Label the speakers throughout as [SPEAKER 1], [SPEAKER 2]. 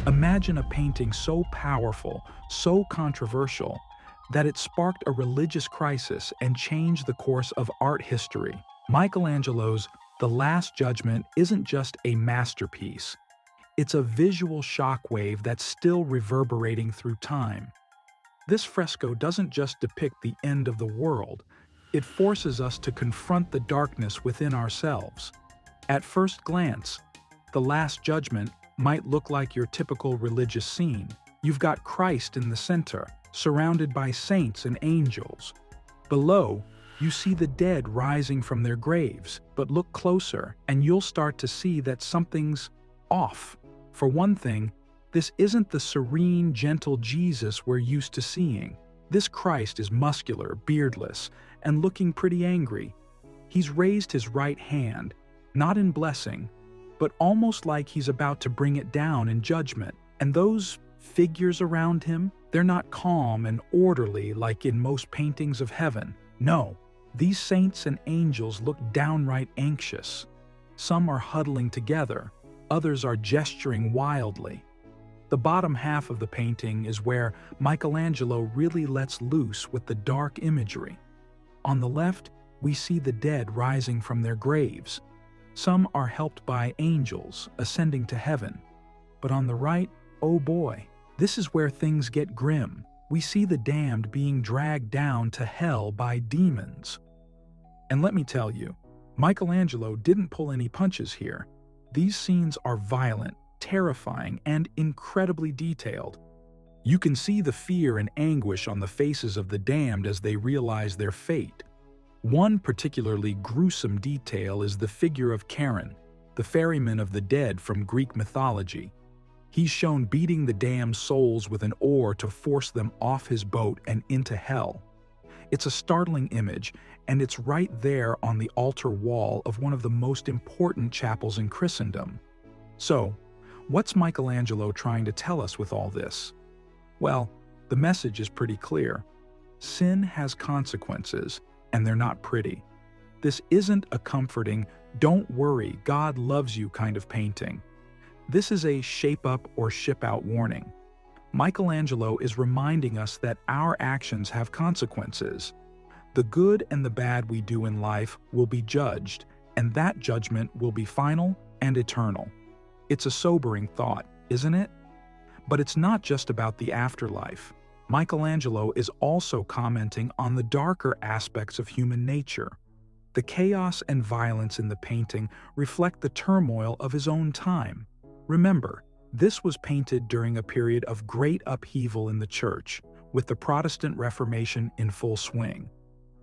[SPEAKER 1] Imagine a painting so powerful, so controversial, that it sparked a religious crisis and changed the course of art history. Michelangelo's The Last Judgment isn't just a masterpiece, it's a visual shockwave that's still reverberating through time. This fresco doesn't just depict the end of the world, it forces us to confront the darkness within ourselves. At first glance, The Last Judgment might look like your typical religious scene. You've got Christ in the center, surrounded by saints and angels. Below, you see the dead rising from their graves, but look closer and you'll start to see that something's off. For one thing, this isn't the serene, gentle Jesus we're used to seeing. This Christ is muscular, beardless, and looking pretty angry. He's raised his right hand, not in blessing, but almost like he's about to bring it down in judgment. And those figures around him, they're not calm and orderly like in most paintings of heaven. No, these saints and angels look downright anxious. Some are huddling together, others are gesturing wildly. The bottom half of the painting is where Michelangelo really lets loose with the dark imagery. On the left, we see the dead rising from their graves. Some are helped by angels ascending to heaven. But on the right, oh boy, this is where things get grim. We see the damned being dragged down to hell by demons. And let me tell you, Michelangelo didn't pull any punches here. These scenes are violent, terrifying, and incredibly detailed. You can see the fear and anguish on the faces of the damned as they realize their fate. One particularly gruesome detail is the figure of Charon, the ferryman of the dead from Greek mythology. He's shown beating the damned souls with an oar to force them off his boat and into hell. It's a startling image, and it's right there on the altar wall of one of the most important chapels in Christendom. So, what's Michelangelo trying to tell us with all this? Well, the message is pretty clear. Sin has consequences, and they're not pretty. This isn't a comforting, "Don't worry, God loves you" kind of painting. This is a shape up or ship out warning. Michelangelo is reminding us that our actions have consequences. The good and the bad we do in life will be judged, and that judgment will be final and eternal. It's a sobering thought, isn't it? But it's not just about the afterlife. Michelangelo is also commenting on the darker aspects of human nature. The chaos and violence in the painting reflect the turmoil of his own time. Remember, this was painted during a period of great upheaval in the Church, with the Protestant Reformation in full swing.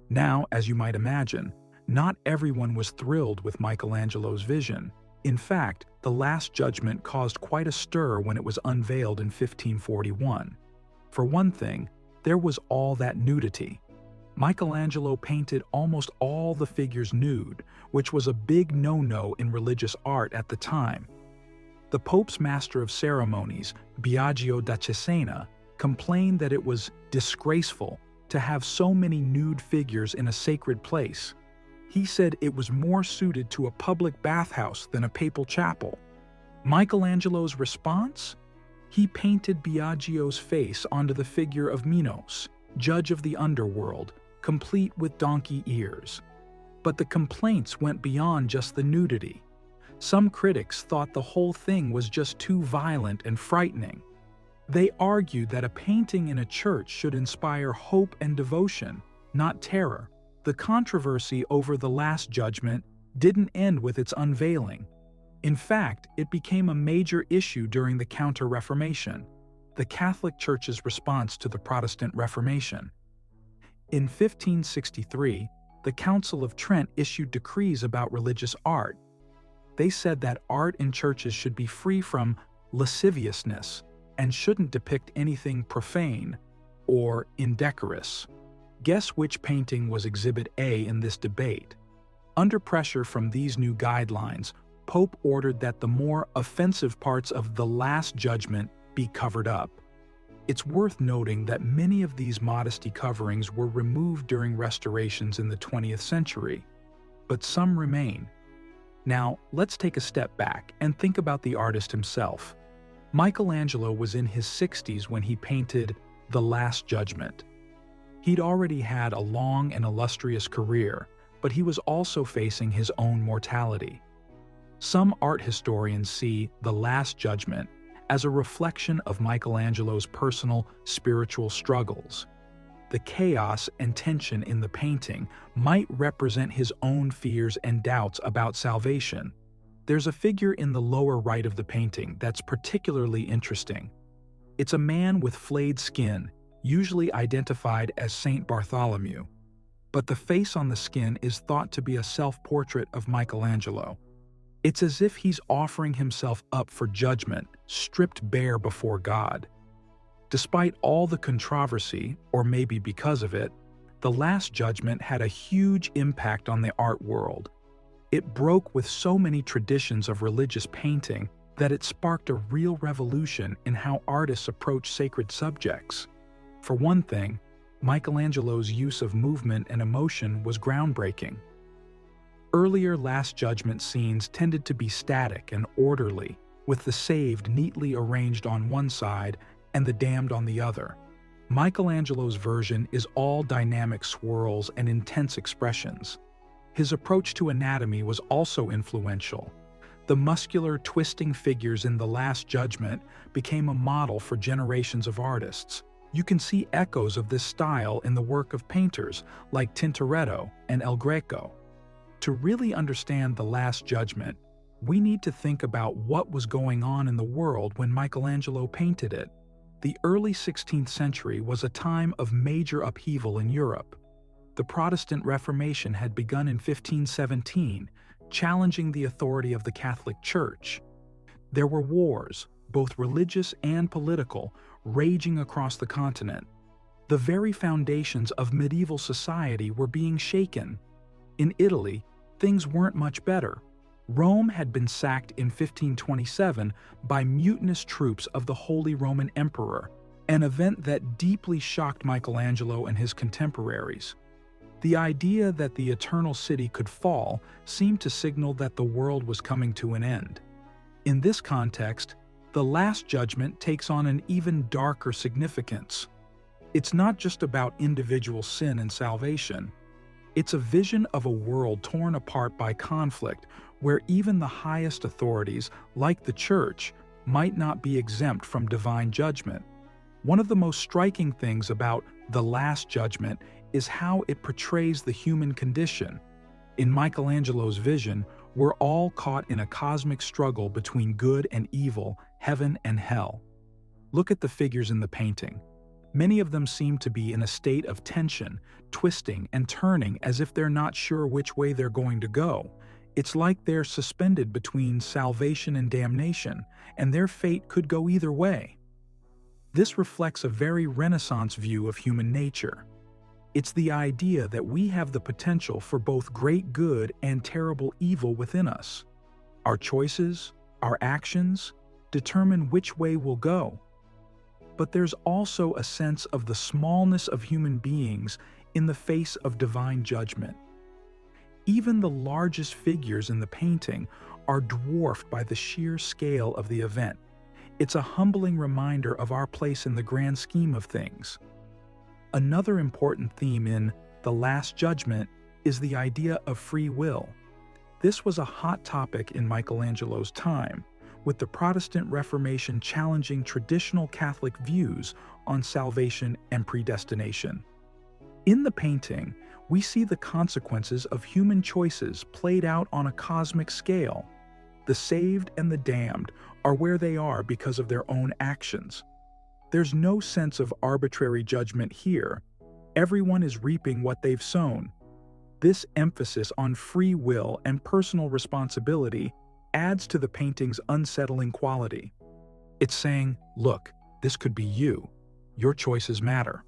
[SPEAKER 1] Now, as you might imagine, not everyone was thrilled with Michelangelo's vision. In fact, The Last Judgment caused quite a stir when it was unveiled in 1541. For one thing, there was all that nudity. Michelangelo painted almost all the figures nude, which was a big no-no in religious art at the time. The Pope's Master of Ceremonies, Biagio da Cesena, complained that it was disgraceful to have so many nude figures in a sacred place. He said it was more suited to a public bathhouse than a papal chapel. Michelangelo's response? He painted Biagio's face onto the figure of Minos, judge of the underworld, complete with donkey ears. But the complaints went beyond just the nudity. Some critics thought the whole thing was just too violent and frightening. They argued that a painting in a church should inspire hope and devotion, not terror. The controversy over The Last Judgment didn't end with its unveiling. In fact, it became a major issue during the Counter-Reformation, the Catholic Church's response to the Protestant Reformation. In 1563, the Council of Trent issued decrees about religious art. They said that art in churches should be free from lasciviousness and shouldn't depict anything profane or indecorous. Guess which painting was Exhibit A in this debate? Under pressure from these new guidelines, Pope ordered that the more offensive parts of The Last Judgment be covered up. It's worth noting that many of these modesty coverings were removed during restorations in the 20th century, but some remain. Now, let's take a step back and think about the artist himself. Michelangelo was in his 60s when he painted The Last Judgment. He'd already had a long and illustrious career, but he was also facing his own mortality. Some art historians see The Last Judgment as a reflection of Michelangelo's personal spiritual struggles. The chaos and tension in the painting might represent his own fears and doubts about salvation. There's a figure in the lower right of the painting that's particularly interesting. It's a man with flayed skin, usually identified as Saint Bartholomew. But the face on the skin is thought to be a self-portrait of Michelangelo. It's as if he's offering himself up for judgment, stripped bare before God. Despite all the controversy, or maybe because of it, The Last Judgment had a huge impact on the art world. It broke with so many traditions of religious painting that it sparked a real revolution in how artists approach sacred subjects. For one thing, Michelangelo's use of movement and emotion was groundbreaking. Earlier Last Judgment scenes tended to be static and orderly, with the saved neatly arranged on one side and the damned on the other. Michelangelo's version is all dynamic swirls and intense expressions. His approach to anatomy was also influential. The muscular, twisting figures in The Last Judgment became a model for generations of artists. You can see echoes of this style in the work of painters like Tintoretto and El Greco. To really understand The Last Judgment, we need to think about what was going on in the world when Michelangelo painted it. The early 16th century was a time of major upheaval in Europe. The Protestant Reformation had begun in 1517, challenging the authority of the Catholic Church. There were wars, both religious and political, raging across the continent. The very foundations of medieval society were being shaken. In Italy, things weren't much better. Rome had been sacked in 1527 by mutinous troops of the Holy Roman Emperor, an event that deeply shocked Michelangelo and his contemporaries. The idea that the Eternal City could fall seemed to signal that the world was coming to an end. In this context, The Last Judgment takes on an even darker significance. It's not just about individual sin and salvation. It's a vision of a world torn apart by conflict, where even the highest authorities, like the Church, might not be exempt from divine judgment. One of the most striking things about The Last Judgment is how it portrays the human condition. In Michelangelo's vision, we're all caught in a cosmic struggle between good and evil, heaven and hell. Look at the figures in the painting. Many of them seem to be in a state of tension, twisting and turning as if they're not sure which way they're going to go. It's like they're suspended between salvation and damnation, and their fate could go either way. This reflects a very Renaissance view of human nature. It's the idea that we have the potential for both great good and terrible evil within us. Our choices, our actions, determine which way we'll go. But there's also a sense of the smallness of human beings in the face of divine judgment. Even the largest figures in the painting are dwarfed by the sheer scale of the event. It's a humbling reminder of our place in the grand scheme of things. Another important theme in The Last Judgment is the idea of free will. This was a hot topic in Michelangelo's time, with the Protestant Reformation challenging traditional Catholic views on salvation and predestination. In the painting, we see the consequences of human choices played out on a cosmic scale. The saved and the damned are where they are because of their own actions. There's no sense of arbitrary judgment here. Everyone is reaping what they've sown. This emphasis on free will and personal responsibility adds to the painting's unsettling quality. It's saying, look, this could be you. Your choices matter.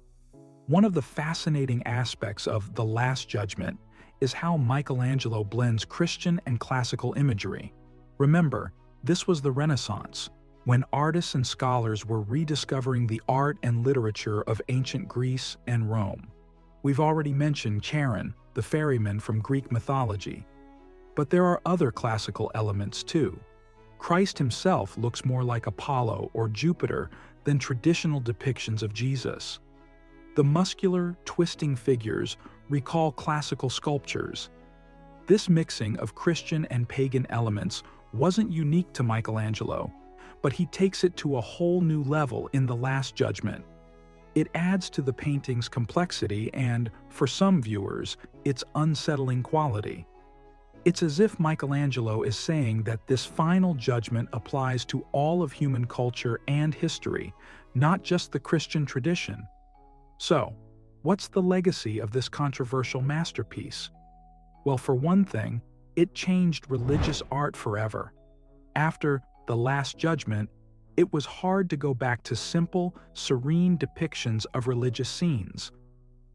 [SPEAKER 1] One of the fascinating aspects of The Last Judgment is how Michelangelo blends Christian and classical imagery. Remember, this was the Renaissance, when artists and scholars were rediscovering the art and literature of ancient Greece and Rome. We've already mentioned Charon, the ferryman from Greek mythology. But there are other classical elements too. Christ himself looks more like Apollo or Jupiter than traditional depictions of Jesus. The muscular, twisting figures recall classical sculptures. This mixing of Christian and pagan elements wasn't unique to Michelangelo, but he takes it to a whole new level in The Last Judgment. It adds to the painting's complexity and, for some viewers, its unsettling quality. It's as if Michelangelo is saying that this final judgment applies to all of human culture and history, not just the Christian tradition. So, what's the legacy of this controversial masterpiece? Well, for one thing, it changed religious art forever. After The Last Judgment, it was hard to go back to simple, serene depictions of religious scenes.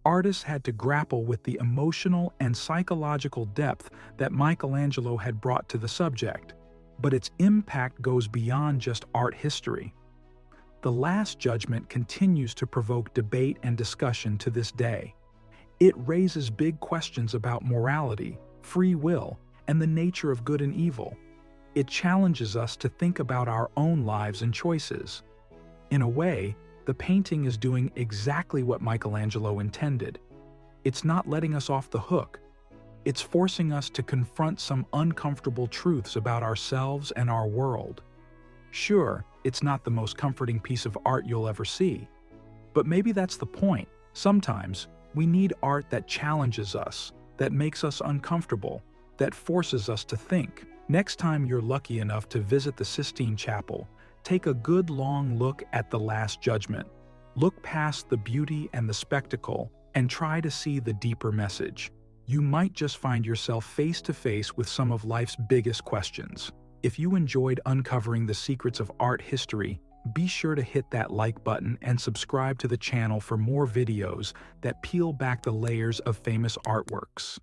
[SPEAKER 1] Artists had to grapple with the emotional and psychological depth that Michelangelo had brought to the subject, but its impact goes beyond just art history. The Last Judgment continues to provoke debate and discussion to this day. It raises big questions about morality, free will, and the nature of good and evil. It challenges us to think about our own lives and choices. In a way, the painting is doing exactly what Michelangelo intended. It's not letting us off the hook. It's forcing us to confront some uncomfortable truths about ourselves and our world. Sure, it's not the most comforting piece of art you'll ever see, but maybe that's the point. Sometimes, we need art that challenges us, that makes us uncomfortable, that forces us to think. Next time you're lucky enough to visit the Sistine Chapel, take a good long look at The Last Judgment. Look past the beauty and the spectacle and try to see the deeper message. You might just find yourself face to face with some of life's biggest questions. If you enjoyed uncovering the secrets of art history, be sure to hit that like button and subscribe to the channel for more videos that peel back the layers of famous artworks.